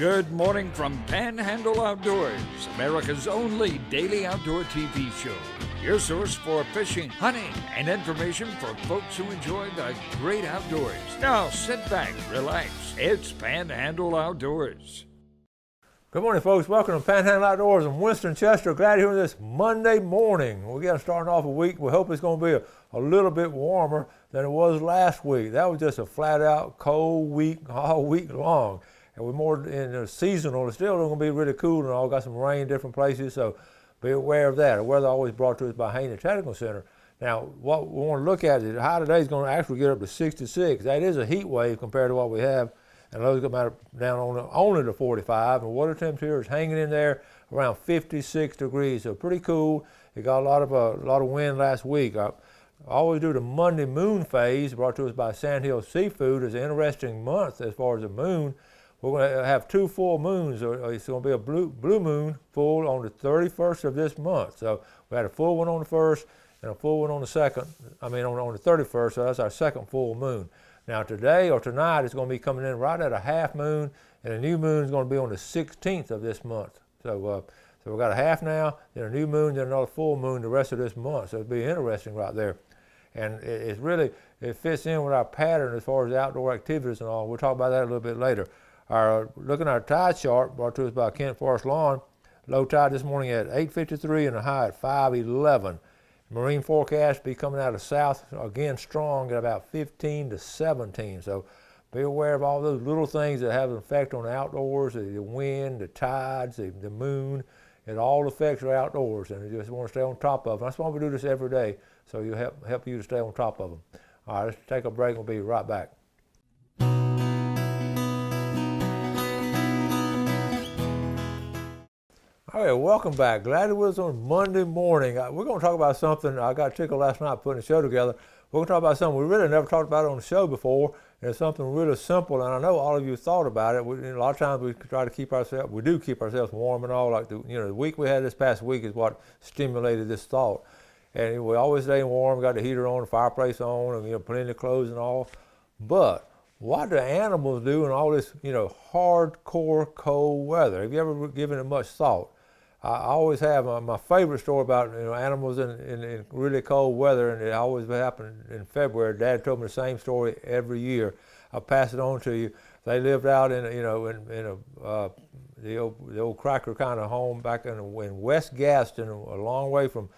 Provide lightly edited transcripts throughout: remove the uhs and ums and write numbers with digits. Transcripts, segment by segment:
Good morning from Panhandle Outdoors, America's only daily outdoor TV show. Your source for fishing, hunting, and information for folks who enjoy the great outdoors. Now sit back, relax. It's Panhandle Outdoors. Good morning, folks. Welcome to Panhandle Outdoors. I'm Winston Chester. Glad you're here this Monday morning. We're getting starting off a week. We hope it's going to be a little bit warmer than it was last week. That was just a flat-out cold week all week long. And we're more in the seasonal. It's still going to be really cool and all. Got some rain in different places, so be aware of that. The weather always brought to us by Haney Technical Center. Now, what we want to look at is the high today is going to actually get up to 66. That is a heat wave compared to what we have. And lows come out down only to 45, and water temperature is hanging in there around 56 degrees, so pretty cool. It got a lot of wind last week. I always do the Monday moon phase, brought to us by Sandhill Seafood. It's an interesting month as far as the moon. We're going to have two full moons. It's going to be a blue moon full on the 31st of this month. So we had a full one on the 1st and a full one on the 2nd. on the 31st, so that's our second full moon. Now today or tonight it's going to be coming in right at a half moon, and a new moon is going to be on the 16th of this month. So we've got a half now, then a new moon, then another full moon the rest of this month. So it'll be interesting right there. And it fits in with our pattern as far as outdoor activities and all. We'll talk about that a little bit later. Looking at our tide chart brought to us by Kent Forest Lawn. Low tide this morning at 8:53 and a high at 5:11. Marine forecast be coming out of south again strong at about 15 to 17. So be aware of all those little things that have an effect on the outdoors, the wind, the tides, the moon. It all affects our outdoors, and you just want to stay on top of them. That's why we do this every day, so you help you to stay on top of them. All right, let's take a break. We'll be right back. All right, welcome back. Glad it was on Monday morning. We're going to talk about something. I got tickled last night putting the show together. We're going to talk about something we really never talked about on the show before, and it's something really simple, and I know all of you thought about it. A lot of times we try to keep ourselves warm and all. Like the week we had this past week is what stimulated this thought. And we always stay warm, got the heater on, the fireplace on, and plenty of clothes and all. But what do animals do in all this hardcore cold weather? Have you ever given it much thought? I always have my favorite story about animals in really cold weather, and it always happened in February. Dad told me the same story every year. I'll pass it on to you. They lived out in the old cracker kind of home back in West Gaston, a long way from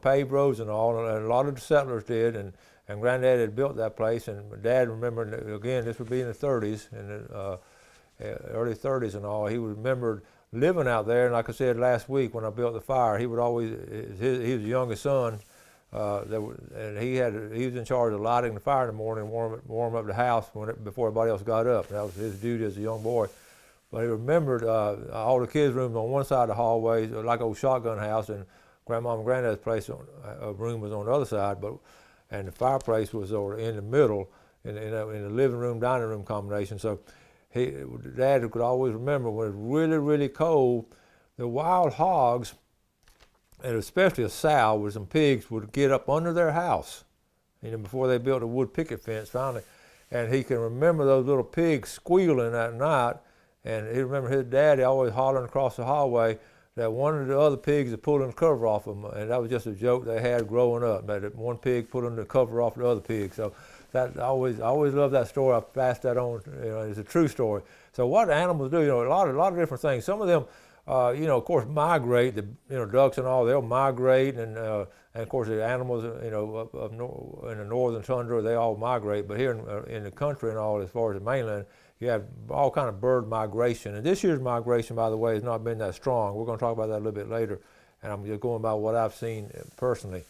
paved roads and all. And a lot of the settlers did, and Granddad had built that place. And Dad remembered, again, this would be in the 30s, in the early 30s and all. He remembered living out there, and like I said last week when I built the fire, he would always, he was the youngest son, and he was in charge of lighting the fire in the morning and warm up the house before everybody else got up. That was his duty as a young boy. But he remembered all the kids' rooms on one side of the hallway, like an old shotgun house, and Grandma and Granddad's place room was on the other side, and the fireplace was over in the middle in the living room, dining room combination. So Dad could always remember when it was really, really cold, the wild hogs, and especially a sow with some pigs, would get up under their house, before they built a wood picket fence finally. And he can remember those little pigs squealing at night, and he remembered his daddy always hollering across the hallway that one of the other pigs had pulling the cover off them, and that was just a joke they had growing up, that one pig pulling the cover off the other pig. So I always loved that story. I passed that on. It's a true story. So what animals do, a lot of different things. Some of them, of course, migrate. The ducks and all, they'll migrate, and of course the animals, up in the northern tundra, they all migrate. But here in the country and all, as far as the mainland, you have all kind of bird migration. And this year's migration, by the way, has not been that strong. We're going to talk about that a little bit later, and I'm just going by what I've seen personally.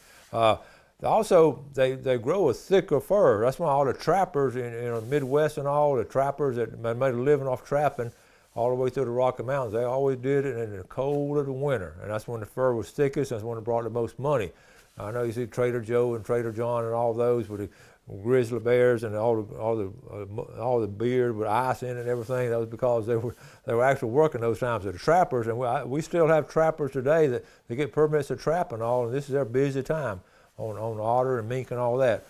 Also, they grow a thicker fur. That's why all the trappers in the Midwest and all, the trappers that made a living off trapping all the way through the Rocky Mountains, they always did it in the cold of the winter. And that's when the fur was thickest. That's when it brought the most money. I know you see Trader Joe and Trader John and all those with the grizzly bears and all the beard with ice in it and everything. That was because they were actually working those times. The trappers, and we still have trappers today that they get permits to trap and all, and this is their busy time on otter and mink and all that.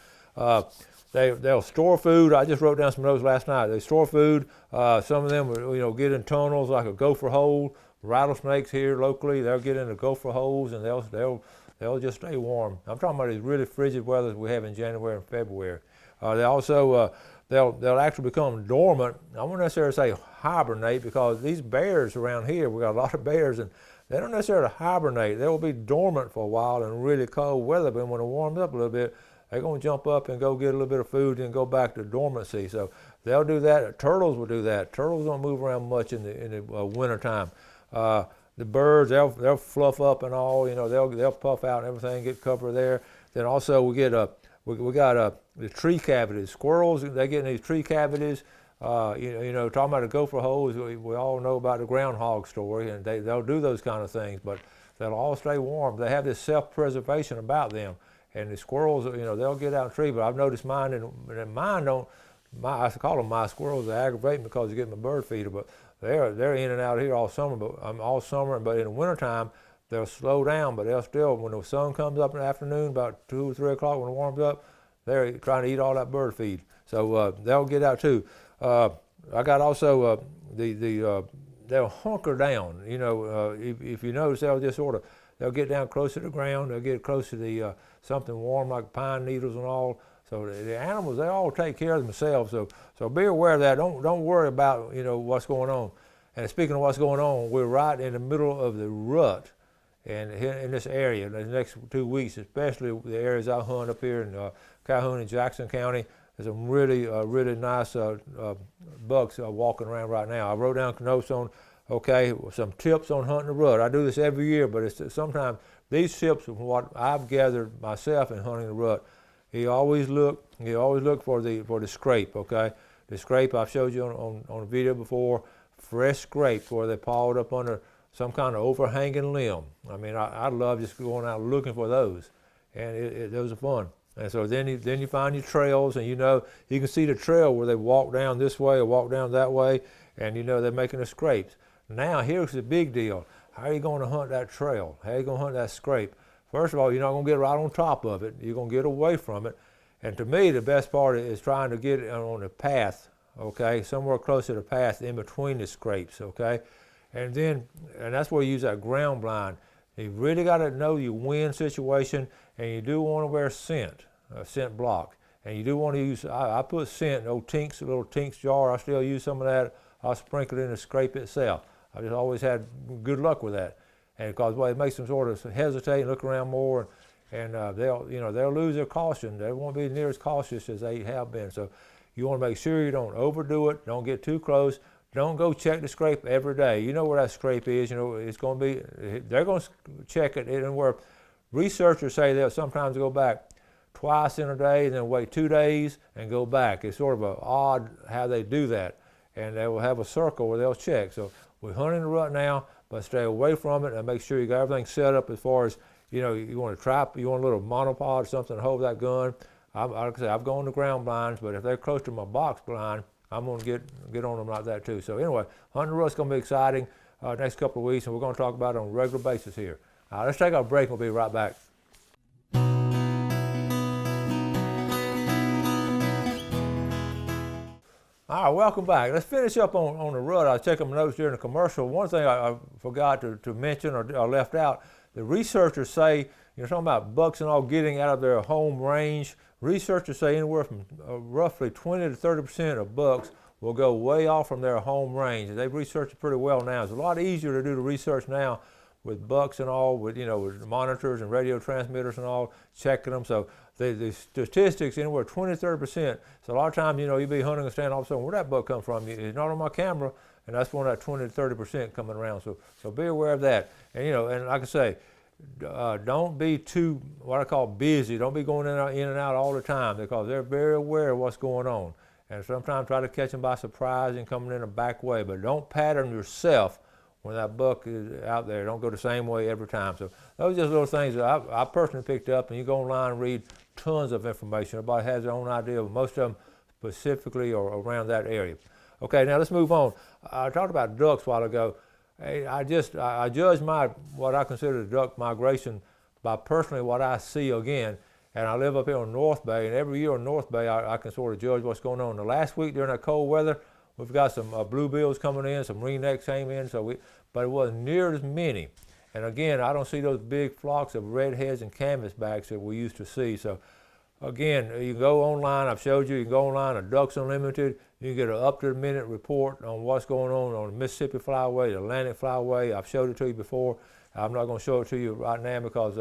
they'll store food. I just wrote down some notes last night. They store food. Some of them will get in tunnels like a gopher hole. Rattlesnakes here locally, they'll get into gopher holes and they'll just stay warm. I'm talking about these really frigid weather we have in January and February. They also they'll actually become dormant. I won't necessarily say hibernate, because these bears around here, we got a lot of bears, and they don't necessarily hibernate. They'll be dormant for a while in really cold weather, but when it warms up a little bit, they're going to jump up and go get a little bit of food and go back to dormancy. So they'll do that. Turtles will do that. Turtles don't move around much in the winter time. The birds, they'll fluff up and all. They'll puff out and everything, get cover there. Then also we got the tree cavities. Squirrels, they get in these tree cavities. Talking about the gopher holes, we all know about the groundhog story, and they'll do those kind of things, but they'll all stay warm. They have this self-preservation about them. And the squirrels, they'll get out in the tree, but I've noticed mine, and mine don't, I call them my squirrels. They aggravate me because they get my bird feeder, but they're in and out here all summer. But in the wintertime, they'll slow down, but they'll still, when the sun comes up in the afternoon, about 2 or 3 o'clock when it warms up, they're trying to eat all that bird feed. So they'll get out too. I got also they'll hunker down. If you notice, they'll get down close to the ground. They'll get close to the something warm like pine needles and all. So the animals, they all take care of themselves. So be aware of that. Don't worry about what's going on. And speaking of what's going on, we're right in the middle of the rut, and in this area, the next 2 weeks, especially the areas I hunt up here in Calhoun and Jackson County. There's some really nice bucks walking around right now. I wrote down notes on some tips on hunting the rut. I do this every year, but sometimes these tips are what I've gathered myself in hunting the rut. You always look for the scrape. Okay, the scrape I've showed you on a video before. Fresh scrapes where they pawed up under some kind of overhanging limb. I mean, I love just going out looking for those, and those are fun. And so then you find your trails, and you can see the trail where they walk down this way or walk down that way, and they're making the scrapes. Now here's the big deal. How are you going to hunt that trail? How are you going to hunt that scrape? First of all, you're not going to get right on top of it. You're going to get away from it. And to me, the best part is trying to get on the path, okay, somewhere close to the path in between the scrapes, okay? And that's where you use that ground blind. You really got to know your wind situation, and you do want to wear a scent block. And you do want to use, I put scent in a little Tinks jar. I still use some of that. I'll sprinkle it in the scrape itself. I just always had good luck with that. And because it makes them sort of hesitate and look around more, and they'll lose their caution. They won't be near as cautious as they have been. So you want to make sure you don't overdo it. Don't get too close. Don't go check the scrape every day. You know where that scrape is. It's going to be. They're going to check it. And where researchers say they'll sometimes go back twice in a day and then wait 2 days and go back. It's sort of odd how they do that. And they will have a circle where they'll check. So we're hunting the rut now, but stay away from it and make sure you got everything set up as far as, you want a trap, you want a little monopod or something to hold that gun. Like I say, I've gone to ground blinds, but if they're close to my box blind, I'm going to get on them like that too. So anyway, hunting the rut's going to be exciting next couple of weeks, and we're going to talk about it on a regular basis here. Let's take our break and we'll be right back. All right, welcome back. Let's finish up on the rut. I was taking my notes during the commercial. One thing I forgot to mention or left out, the researchers say, talking about bucks and all getting out of their home range, researchers say anywhere from roughly 20 to 30% of bucks will go way off from their home range. They've researched it pretty well now. It's a lot easier to do the research now with bucks and all, with monitors and radio transmitters and all, checking them. So the statistics anywhere 20 to 30%. So a lot of times, you'll be hunting and stand all of a sudden, where'd that buck come from? It's not on my camera, and that's when that 20 to 30% coming around. So be aware of that. And and like I say, don't be too what I call busy. Don't be going in and out all the time, because they're very aware of what's going on. And sometimes try to catch them by surprise and coming in a back way. But don't pattern yourself when that buck is out there. Don't go the same way every time. So those are just little things that I personally picked up, and you go online and read tons of information. Everybody has their own idea, but most of them specifically are around that area. Okay, now let's move on. I talked about ducks a while ago. I judge what I consider the duck migration by personally what I see again. and I live up here on North Bay, and every year on North Bay I can sort of judge what's going on. The last week during that cold weather, we've got some bluebills coming in, some ringnecks came in, but it wasn't near as many. And again, I don't see those big flocks of redheads and canvasbacks that we used to see. So again, you can go online, I've showed you, you can go online at Ducks Unlimited, you can get an up-to-the-minute report on what's going on the Mississippi Flyway, the Atlantic Flyway. I've showed it to you before. I'm not going to show it to you right now because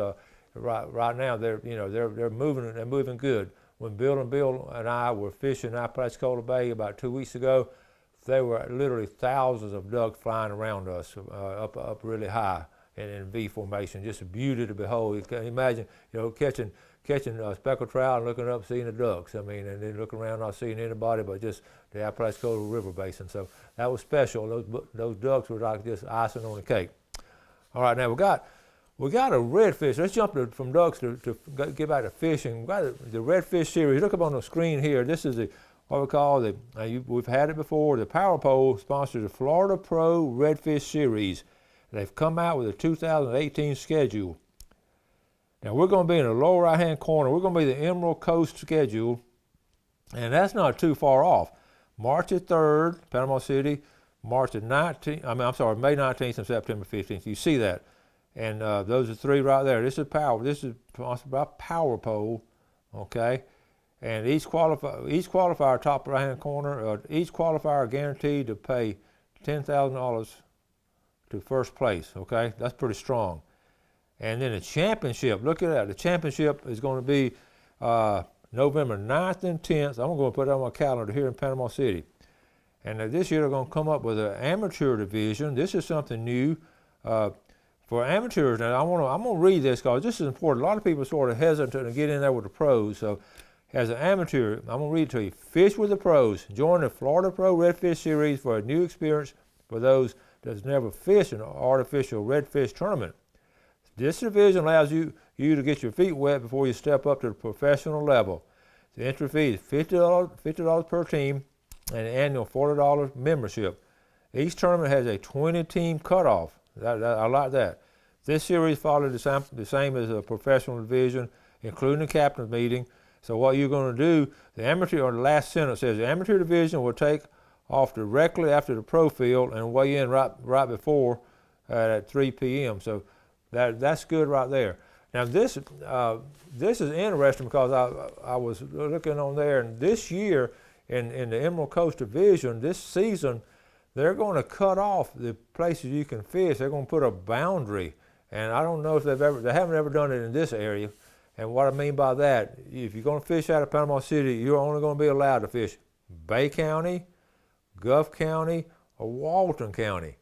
right now they're moving good. When Bill and I were fishing Apalachicola Bay about 2 weeks ago, there were literally thousands of ducks flying around us up really high in V formation. Just a beauty to behold. You can imagine, catching speckled trout and looking up, seeing the ducks. I mean, and then looking around, not seeing anybody but just the Apalachicola River Basin. So that was special. Those ducks were like just icing on the cake. All right, now we got a redfish. Let's jump from ducks to get back to fishing. We got the redfish series. Look up on the screen here. This is what we call we've had it before. The Power Pole sponsors the Florida Pro Redfish Series. They've come out with a 2018 schedule. Now we're going to be in the lower right-hand corner. We're going to be the Emerald Coast schedule, and that's not too far off. March the 3rd, Panama City. May 19th and September 15th. You see that. And those are three right there. This is sponsored by Power Pole, okay? And each qualifier, top right-hand corner, each qualifier guaranteed to pay $10,000 to first place, okay? That's pretty strong. And then the championship, look at that. The championship is going to be November 9th and 10th. I'm going to put it on my calendar here in Panama City. And this year they're going to come up with an amateur division. This is something new for amateurs. Now I'm going to read this because this is important. A lot of people are sort of hesitant to get in there with the pros. So as an amateur, I'm going to read it to you. Fish with the pros. Join the Florida Pro Redfish Series for a new experience for those that's never fished an artificial redfish tournament. This division allows you to get your feet wet before you step up to the professional level. The entry fee is $50 per team and an annual $40 membership. Each tournament has a 20-team cutoff. I like that. This series followed the same as a professional division, including the captain's meeting. So what you're going to do, the last sentence says, the amateur division will take off directly after the pro field and weigh in right before at 3 p.m. So that's good right there. Now this is interesting because I was looking on there, and this year in the Emerald Coast Division, this season, they're going to cut off the places you can fish. They're going to put a boundary, and I don't know if they haven't ever done it in this area. And what I mean by that, if you're going to fish out of Panama City, you're only going to be allowed to fish Bay County, Gulf County, or Walton County.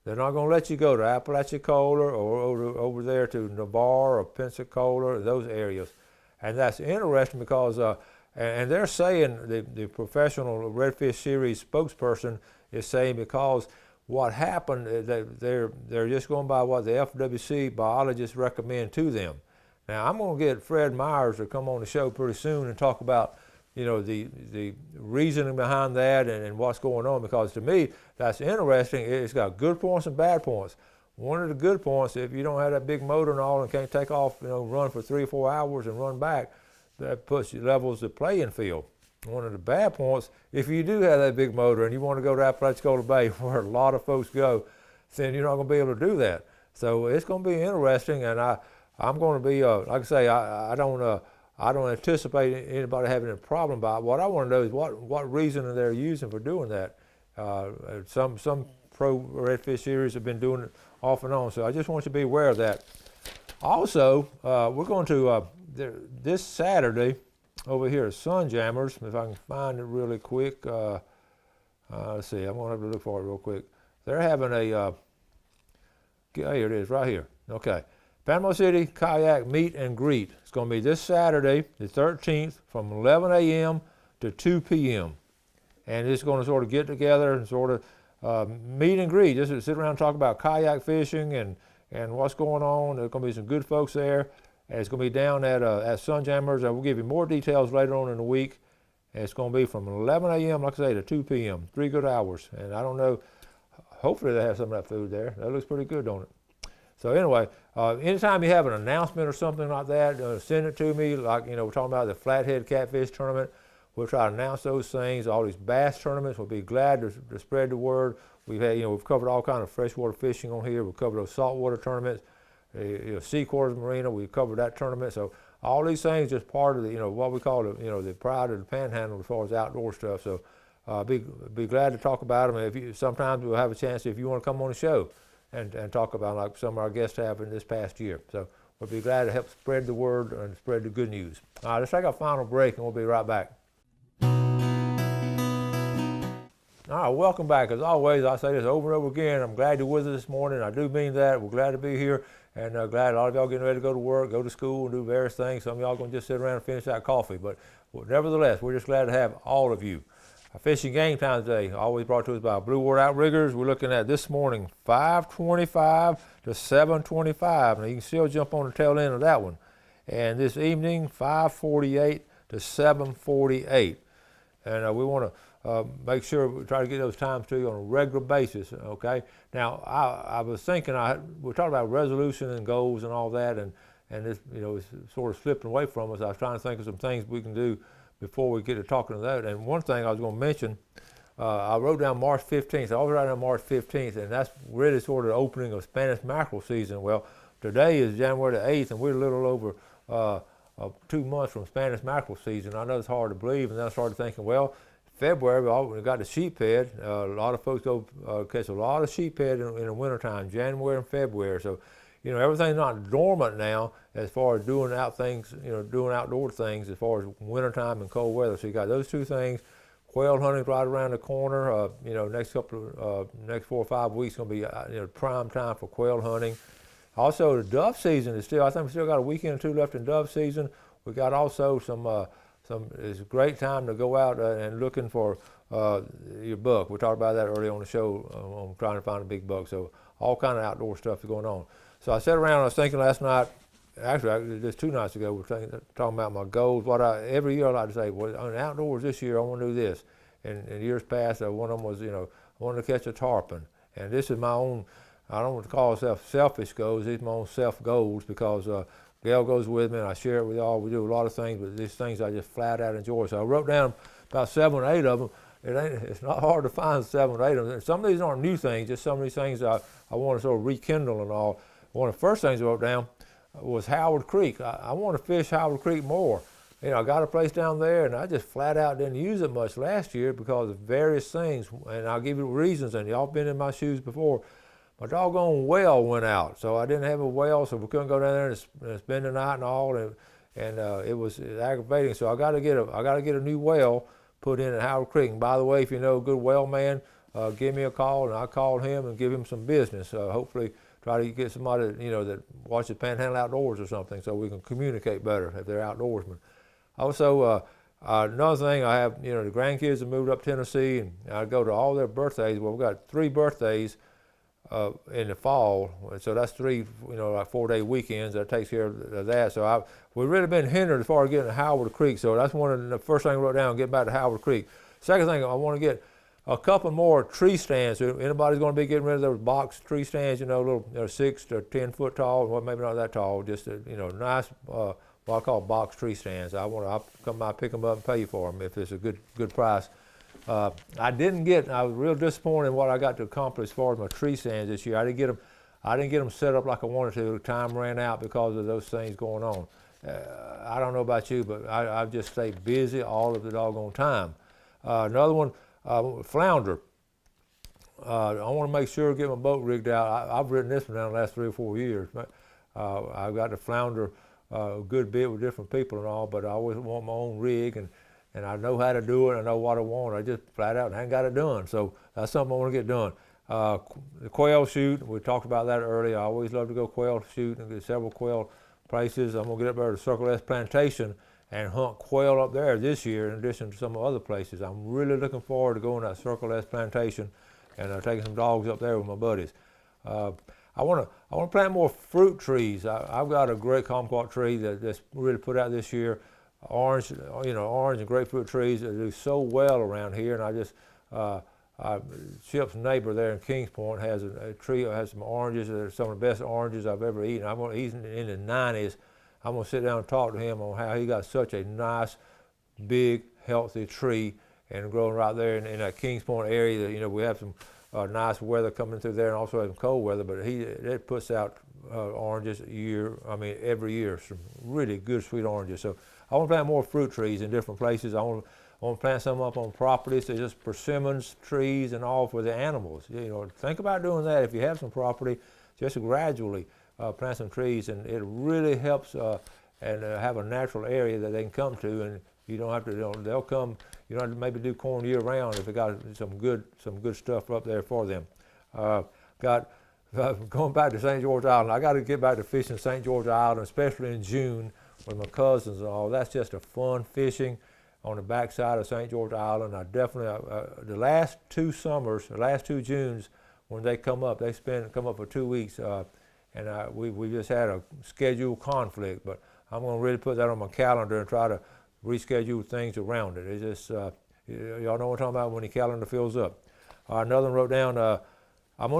They're not going to let you go to Apalachicola or over there to Navarre or Pensacola, those areas. And that's interesting because, and they're saying, the professional Redfish Series spokesperson is saying because what happened, they're just going by what the FWC biologists recommend to them. Now, I'm going to get Fred Myers to come on the show pretty soon and talk about, the reasoning behind that and what's going on, because to me, that's interesting. It's got good points and bad points. One of the good points, if you don't have that big motor and all and can't take off, run for 3 or 4 hours and run back, that levels the playing field. One of the bad points, if you do have that big motor and you want to go to Apalachicola Bay, where a lot of folks go, then you're not going to be able to do that. So it's going to be interesting, and I'm going to be, like I say, I don't anticipate anybody having a problem about it. What I want to know is what reason they're using for doing that. Some pro redfish series have been doing it off and on, so I just want you to be aware of that. Also, we're going to, this Saturday, over here at Sunjammers, if I can find it really quick. Let's see, I'm going to have to look for it real quick. They're having here it is, right here. Okay. Panama City Kayak Meet and Greet. It's going to be this Saturday, the 13th, from 11 a.m. to 2 p.m. And it's going to sort of get together and sort of meet and greet. Just to sit around and talk about kayak fishing and what's going on. There's going to be some good folks there. And it's going to be down at Sunjammers. And we'll give you more details later on in the week. And it's going to be from 11 a.m., like I say, to 2 p.m. 3 good hours. And I don't know, hopefully they have some of that food there. That looks pretty good, don't it? So anyway, anytime you have an announcement or something like that, send it to me. Like, we're talking about the Flathead Catfish Tournament. We'll try to announce those things. All these bass tournaments, we'll be glad to spread the word. We've had, we've covered all kind of freshwater fishing on here. We've covered those saltwater tournaments, Sea Quarters Marina. We've covered that tournament. So all these things just part of the, what we call the pride of the Panhandle as far as outdoor stuff. So be glad to talk about them. Sometimes we'll have a chance if you want to come on the show and talk about like some of our guests have in this past year. So we'll be glad to help spread the word and spread the good news. All right, let's take our final break and we'll be right back. All right, welcome back. As always, I say this over and over again. I'm glad you're with us this morning. I do mean that. We're glad to be here, and glad a lot of y'all getting ready to go to work, go to school, and do various things. Some of y'all going to just sit around and finish that coffee. But nevertheless, we're just glad to have all of you. Our fishing game time today, always brought to us by Blue Water Outriggers. We're looking at this morning 5:25 to 7:25. Now you can still jump on the tail end of that one. And this evening 5:48 to 7:48. And we want to make sure we try to get those times to you on a regular basis, okay? Now, I was thinking, we're talking about resolution and goals and all that, and this, it's sort of slipping away from us. I was trying to think of some things we can do before we get to talking to that. And one thing I was going to mention, I wrote down March 15th. I always write down March 15th, and that's really sort of the opening of Spanish mackerel season. Well, today is January the 8th, and we're a little over 2 months from Spanish mackerel season. I know it's hard to believe, and then I started thinking, well, February, we got the sheephead. A lot of folks go catch a lot of sheephead in the wintertime, January and February. So, everything's not dormant now as far as doing outdoor things as far as wintertime and cold weather. So you got those two things. Quail hunting right around the corner. Next 4 or 5 weeks going to be prime time for quail hunting. Also, the dove season is I think we still got a weekend or two left in dove season. We got also it's a great time to go out and looking for your buck. We talked about that earlier on the show on trying to find a big buck. So all kind of outdoor stuff is going on. So I sat around, I was thinking last night, actually just 2 nights ago, we were talking about my goals. Every year I like to say, well, on outdoors this year I want to do this. And in years past, one of them was, I wanted to catch a tarpon. And this is my own, I don't want to call myself selfish goals, these are my own self goals because Gail goes with me and I share it with y'all. We do a lot of things, but these things I just flat out enjoy. So I wrote down about 7 or 8 of them. It's not hard to find 7 or 8 of them. Some of these aren't new things, just some of these things I want to sort of rekindle and all. One of the first things I wrote down was Howard Creek. I want to fish Howard Creek more. I got a place down there and I just flat out didn't use it much last year because of various things. And I'll give you reasons, and y'all been in my shoes before. My doggone well went out, so I didn't have a well, so we couldn't go down there and spend the night and all, and it was aggravating. So I got to get a new well put in at Howard Creek. And by the way, if you know a good well man, give me a call, and I'll call him and give him some business. Hopefully, try to get somebody that watches Panhandle Outdoors or something, so we can communicate better if they're outdoorsmen. Also, another thing, I have the grandkids have moved up Tennessee, and I go to all their birthdays. Well, we've got 3 birthdays in the fall, so that's 3, like 4-day weekends. That takes care of that. So we've really been hindered as far as getting to Howard Creek. So that's one of the first things I wrote down, get back to Howard Creek. Second thing, I want to get a couple more tree stands. Anybody's going to be getting rid of those box tree stands, little 6 to 10 foot tall, well, maybe not that tall, just nice, what I call box tree stands. I'll come by, pick them up, and pay you for them if it's a good price. I was real disappointed in what I got to accomplish as far as my tree stands this year. I didn't get them set up like I wanted to. Time ran out because of those things going on. I don't know about you, but I've just stayed busy all of the doggone time. Another one, flounder. I want to make sure to get my boat rigged out. I've written this one down the last 3 or 4 years. I've got to flounder a good bit with different people and all, but I always want my own rig, and I know how to do it. I know what I want. I just flat out ain't got it done. So that's something I want to get done. The quail shoot, we talked about that earlier. I always love to go quail shoot and get several quail places. I'm going to get up there to Circle S Plantation and hunt quail up there this year in addition to some other places. I'm really looking forward to going to that Circle S Plantation and taking some dogs up there with my buddies. I want to plant more fruit trees. I've got a great kumquat tree that's really put out this year. Orange and grapefruit trees that do so well around here, and Chip's neighbor there in Kings Point has a tree that has some oranges. They're some of the best oranges I've ever eaten. He's in the 90s. I'm going to sit down and talk to him on how he got such a nice, big, healthy tree and growing right there in that Kings Point area. You know, we have some nice weather coming through there and also have some cold weather, but it puts out oranges every year, some really good sweet oranges. So I want to plant more fruit trees in different places. I want to plant some up on properties, so just persimmons, trees, and all for the animals. You know, think about doing that if you have some property. Just gradually plant some trees, and it really helps and have a natural area that they can come to, and you don't have to. They'll come. You don't have to maybe do corn year round if you got some good stuff up there for them. Going back to St. George Island, I got to get back to fishing St. George Island, especially in June with my cousins and all. That's just a fun fishing on the backside of St. George Island. I definitely, the last 2 summers, the last 2 Junes, when they come up, come up for 2 weeks, and we just had a schedule conflict, but I'm going to really put that on my calendar and try to reschedule things around it. It's just, y'all know what I'm talking about when your calendar fills up. Another one wrote down, I am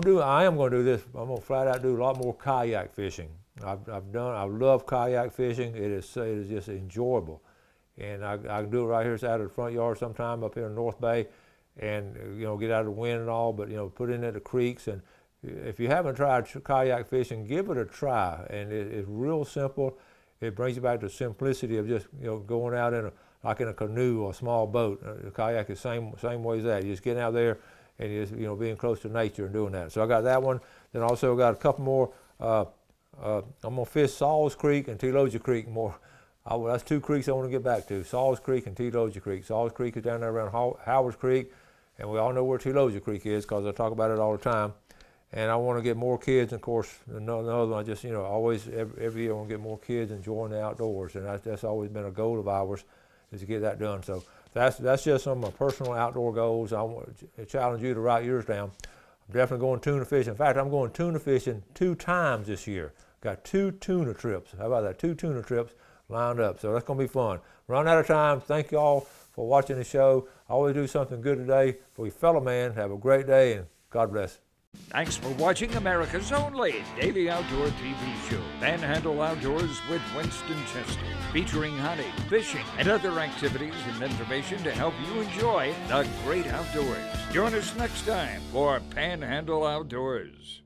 going to do this. I'm going to flat out do a lot more kayak fishing. I love kayak fishing. It is just enjoyable. And I can do it right here out of the front yard sometime up here in North Bay and, get out of the wind and all, but, put in at the creeks. And if you haven't tried kayak fishing, give it a try. And it's real simple. It brings you back to the simplicity of just, going out like in a canoe or a small boat. The kayak is the same way as that. You're just getting out there and you're just, being close to nature and doing that. So I got that one. Then also got a couple more. I'm going to fish Saul's Creek and Teologia Creek more. That's 2 creeks I want to get back to, Saul's Creek and Teologia Creek. Saul's Creek is down there around Howard's Creek, and we all know where Teologia Creek is because I talk about it all the time. And I want to get more kids, and of course, another one, I just, always, every year I want to get more kids enjoying the outdoors, and that's always been a goal of ours, is to get that done. So that's just some of my personal outdoor goals. I want to challenge you to write yours down. I'm definitely going tuna fishing. In fact, I'm going tuna fishing 2 times this year. Got 2 tuna trips. How about that? 2 tuna trips lined up. So that's going to be fun. Run out of time. Thank you all for watching the show. I always do something good today for your fellow man. Have a great day, and God bless. Thanks for watching America's only daily outdoor TV show, Panhandle Outdoors with Winston Chester, featuring hunting, fishing, and other activities and information to help you enjoy the great outdoors. Join us next time for Panhandle Outdoors.